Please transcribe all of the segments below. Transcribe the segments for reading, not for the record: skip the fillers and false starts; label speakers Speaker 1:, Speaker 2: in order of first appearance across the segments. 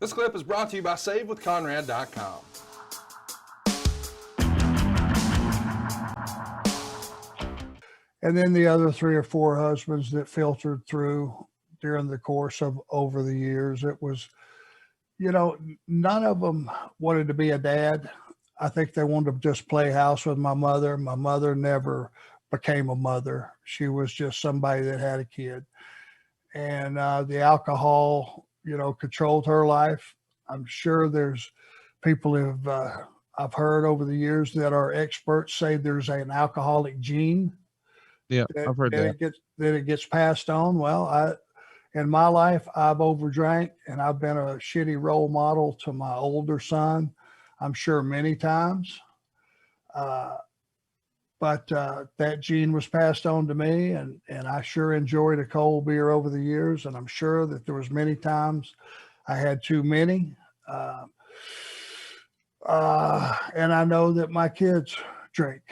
Speaker 1: This clip is brought to you by SaveWithConrad.com.
Speaker 2: And then the other 3 or 4 husbands that filtered through during the course of over the years, it was, none of them wanted to be a dad. I think they wanted to just play house with my mother. My mother never became a mother. She was just somebody that had a kid. And the alcohol, controlled her life. I'm sure there's people I've heard over the years that are experts say there's an alcoholic gene.
Speaker 3: Yeah, I've heard that.
Speaker 2: It gets passed on. Well, in my life, I've overdrank, and I've been a shitty role model to my older son, I'm sure many times. But that gene was passed on to me, and I sure enjoyed a cold beer over the years, and I'm sure that there was many times I had too many. And I know that my kids drink,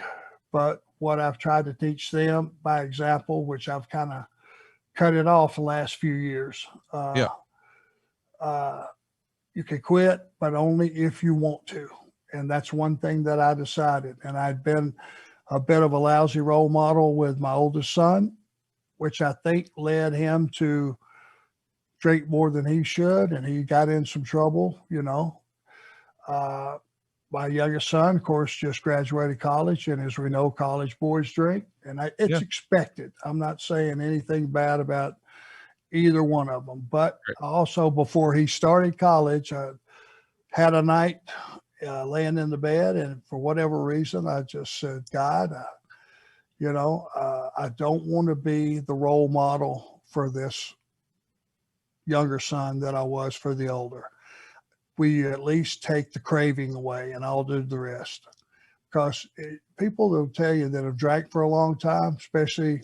Speaker 2: but what I've tried to teach them by example, which I've kind of cut it off the last few years. You can quit, but only if you want to. And that's one thing that I decided. And I'd been a bit of a lousy role model with my oldest son, which I think led him to drink more than he should. And he got in some trouble, My youngest son, of course, just graduated college, and as we know, college boys drink, and it's expected. I'm not saying anything bad about either one of them, but also before he started college, I had a night laying in the bed, and for whatever reason, I just said, God, I don't want to be the role model for this younger son that I was for the older. We at least take the craving away, and I'll do the rest. Because people will tell you that have drank for a long time, especially,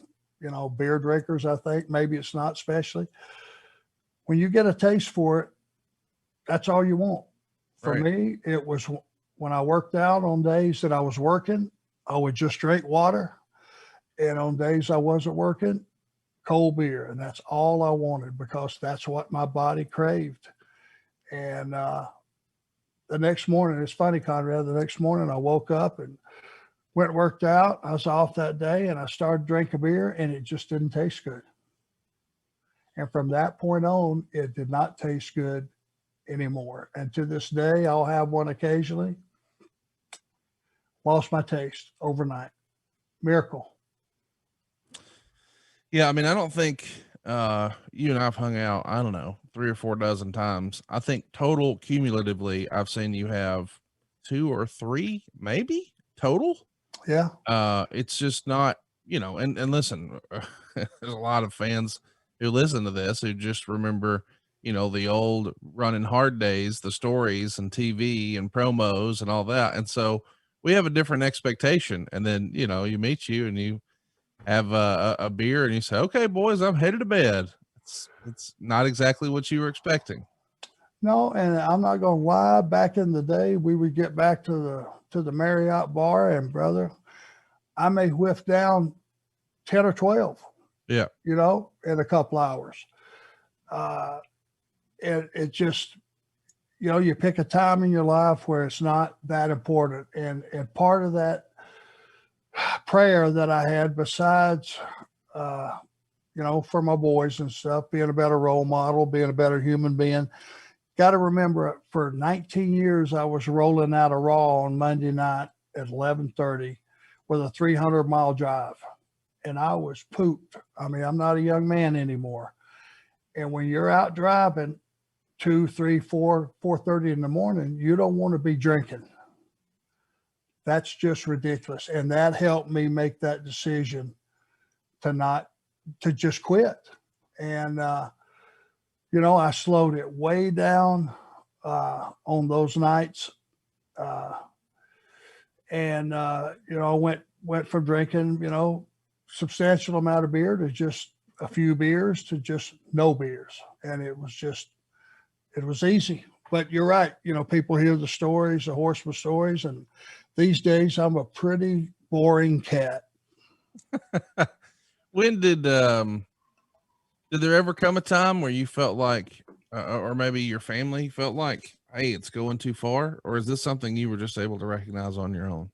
Speaker 2: beer drinkers, I think, maybe it's not especially. When you get a taste for it, that's all you want. For me, it was when I worked out on days that I was working, I would just drink water. And on days I wasn't working, cold beer. And that's all I wanted because that's what my body craved. And the next morning, it's funny, Conrad, the next morning I woke up and went and worked out. I was off that day and I started drinking beer and it just didn't taste good. And from that point on, it did not taste good anymore. And to this day, I'll have one occasionally. Lost my taste overnight. Miracle.
Speaker 3: Yeah, I mean, I don't think you and I've hung out, I don't know, 3 or 4 dozen times. I think total cumulatively, I've seen you have 2 or 3, maybe total.
Speaker 2: Yeah.
Speaker 3: It's just not, and listen, there's a lot of fans who listen to this who just remember, the old running hard days, the stories and TV and promos and all that. And so we have a different expectation. And then, you meet you and you have a beer and you say, okay, boys, I'm headed to bed. It's not exactly what you were expecting.
Speaker 2: No, and I'm not going to lie. Back in the day, we would get back to the Marriott bar, and brother, I may whiff down 10 or 12.
Speaker 3: Yeah,
Speaker 2: in a couple hours. It just, you pick a time in your life where it's not that important, and part of that prayer that I had, besides for my boys and stuff, being a better role model, being a better human being. Got to remember, for 19 years, I was rolling out a Raw on Monday night at 11:30 with a 300-mile drive. And I was pooped. I mean, I'm not a young man anymore. And when you're out driving 2, 3, 4, 4:30 in the morning, you don't want to be drinking. That's just ridiculous. And that helped me make that decision to just quit. And, I slowed it way down on those nights. I went from drinking, substantial amount of beer to just a few beers to just no beers. And it was easy. But you're right. People hear the stories, the horseman stories. And these days I'm a pretty boring cat.
Speaker 3: When did there ever come a time where you felt like or maybe your family felt like, hey, it's going too far? Or is this something you were just able to recognize on your own?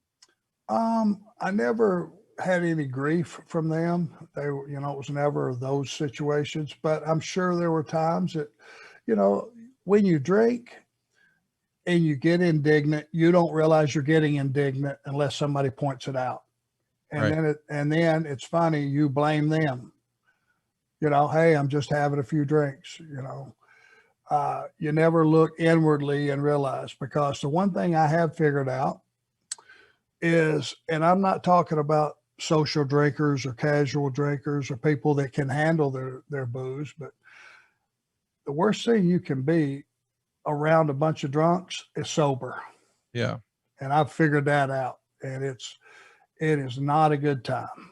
Speaker 2: I never had any grief from them. They were, it was never those situations, but I'm sure there were times that, when you drink and you get indignant, you don't realize you're getting indignant unless somebody points it out. And
Speaker 3: Right.
Speaker 2: then it's funny, you blame them. Hey, I'm just having a few drinks, you never look inwardly and realize, because the one thing I have figured out is, and I'm not talking about social drinkers or casual drinkers or people that can handle their booze, but the worst thing you can be around a bunch of drunks is sober.
Speaker 3: Yeah.
Speaker 2: And I've figured that out, and it is not a good time.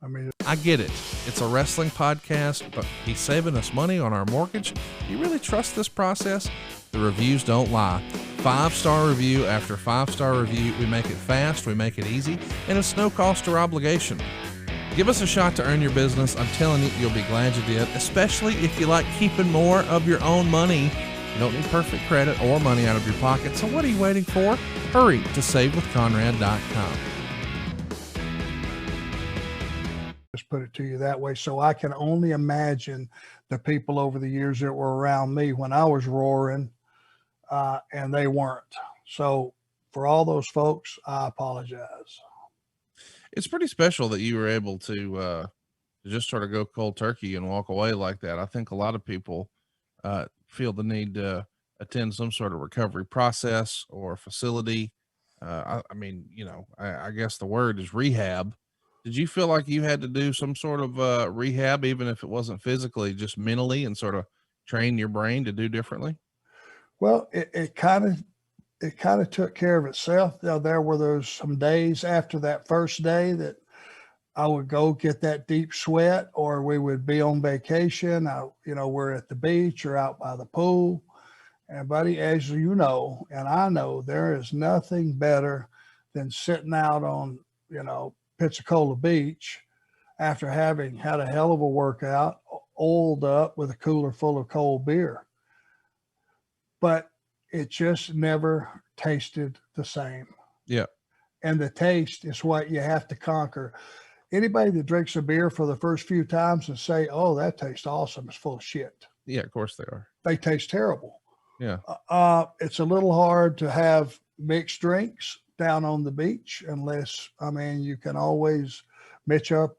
Speaker 2: I mean,
Speaker 3: I get it. It's a wrestling podcast, but he's saving us money on our mortgage. Do you really trust this process? The reviews don't lie. 5-star review after 5-star review. We make it fast, we make it easy, and it's no cost or obligation. Give us a shot to earn your business. I'm telling you, you'll be glad you did, especially if you like keeping more of your own money. You don't need perfect credit or money out of your pocket, so what are you waiting for? Hurry to savewithconrad.com.
Speaker 2: Just put it to you that way. So I can only imagine the people over the years that were around me when I was roaring, and they weren't. So for all those folks, I apologize.
Speaker 3: It's pretty special that you were able to just sort of go cold turkey and walk away like that. I think a lot of people feel the need to attend some sort of recovery process or facility. I mean, I guess the word is rehab. Did you feel like you had to do some sort of rehab, even if it wasn't physically, just mentally, and sort of train your brain to do differently?
Speaker 2: Well, it kind of took care of itself. There were those some days after that first day that I would go get that deep sweat, or we would be on vacation. We're at the beach or out by the pool. And buddy, as you know, and I know, there is nothing better than sitting out on, Pensacola Beach after having had a hell of a workout, oiled up with a cooler full of cold beer. But it just never tasted the same.
Speaker 3: Yeah.
Speaker 2: And the taste is what you have to conquer. Anybody that drinks a beer for the first few times and say, oh, that tastes awesome, is full of shit.
Speaker 3: Yeah, of course they are.
Speaker 2: They taste terrible.
Speaker 3: Yeah.
Speaker 2: It's a little hard to have mixed drinks down on the beach unless, you can always mix up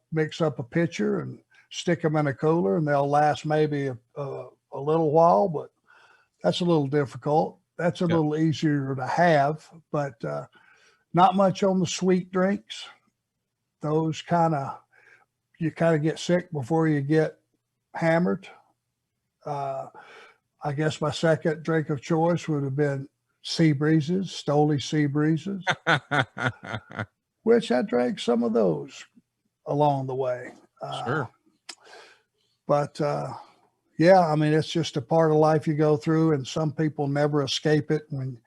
Speaker 2: a pitcher and stick them in a cooler, and they'll last maybe a little while, but that's a little difficult. That's a little easier to have, but not much on the sweet drinks. Those you get sick before you get hammered. I guess my second drink of choice would have been Stoli Sea Breezes, which I drank some of those along the way.
Speaker 3: Sure.
Speaker 2: But it's just a part of life you go through, and some people never escape it. When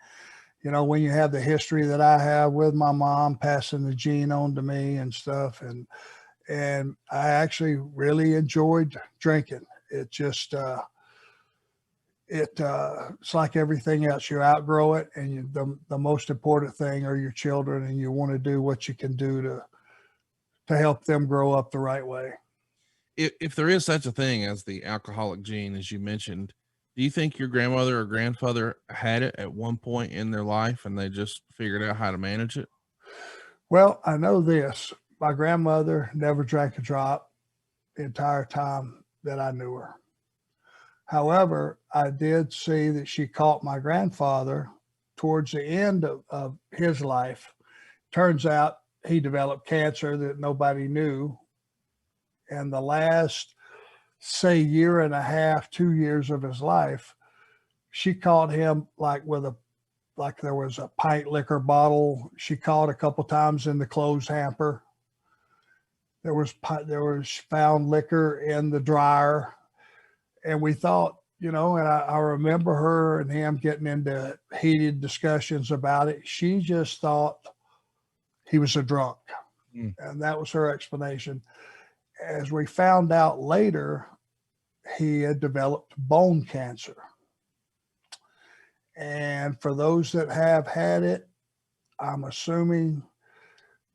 Speaker 2: you have the history that I have with my mom passing the gene on to me and stuff, and I actually really enjoyed drinking. It just it's like everything else. You outgrow it, and the most important thing are your children, and you want to do what you can do to help them grow up the right way.
Speaker 3: If there is such a thing as the alcoholic gene, as you mentioned, do you think your grandmother or grandfather had it at one point in their life and they just figured out how to manage it?
Speaker 2: Well, I know this. My grandmother never drank a drop the entire time that I knew her. However, I did see that she caught my grandfather towards the end of his life. Turns out he developed cancer that nobody knew. And the last, say, year and a half, 2 years of his life, she caught him like there was a pint liquor bottle. She caught a couple times in the clothes hamper. There was found liquor in the dryer. And we thought, and I remember her and him getting into heated discussions about it. She just thought he was a drunk. And that was her explanation. As we found out later, he had developed bone cancer. And for those that have had it, I'm assuming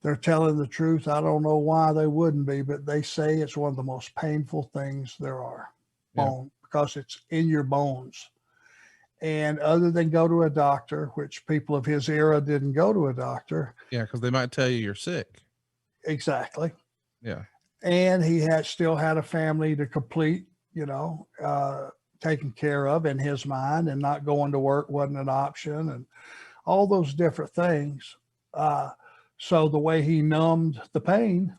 Speaker 2: they're telling the truth. I don't know why they wouldn't be, but they say it's one of the most painful things there are, because it's in your bones. And other than go to a doctor, which people of his era didn't go to a doctor.
Speaker 3: Yeah, because they might tell you you're sick.
Speaker 2: Exactly.
Speaker 3: Yeah.
Speaker 2: And he still had a family to complete, taken care of in his mind, and not going to work wasn't an option, and all those different things. So the way he numbed the pain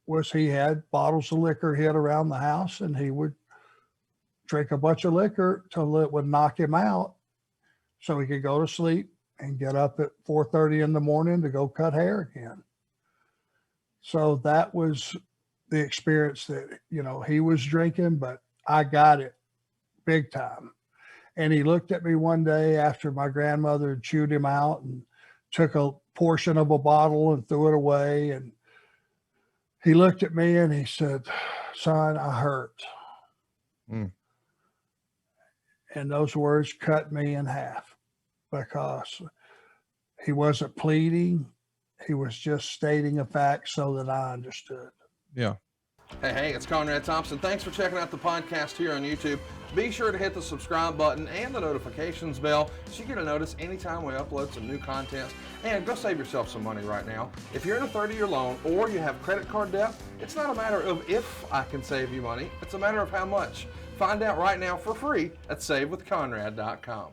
Speaker 2: was he had bottles of liquor hid around the house, and he would drink a bunch of liquor till it would knock him out so he could go to sleep and get up at 4:30 in the morning to go cut hair again. So that was the experience that, he was drinking, but I got it big time. And he looked at me one day after my grandmother had chewed him out and took a portion of a bottle and threw it away. And he looked at me and he said, "Son, I hurt." And those words cut me in half, because he wasn't pleading. He was just stating a fact so that I understood.
Speaker 3: Yeah.
Speaker 1: Hey, it's Conrad Thompson. Thanks for checking out the podcast here on YouTube. Be sure to hit the subscribe button and the notifications bell so you get a notice anytime we upload some new content. And go save yourself some money right now. If you're in a 30-year loan or you have credit card debt, it's not a matter of if I can save you money. It's a matter of how much. Find out right now for free at SaveWithConrad.com.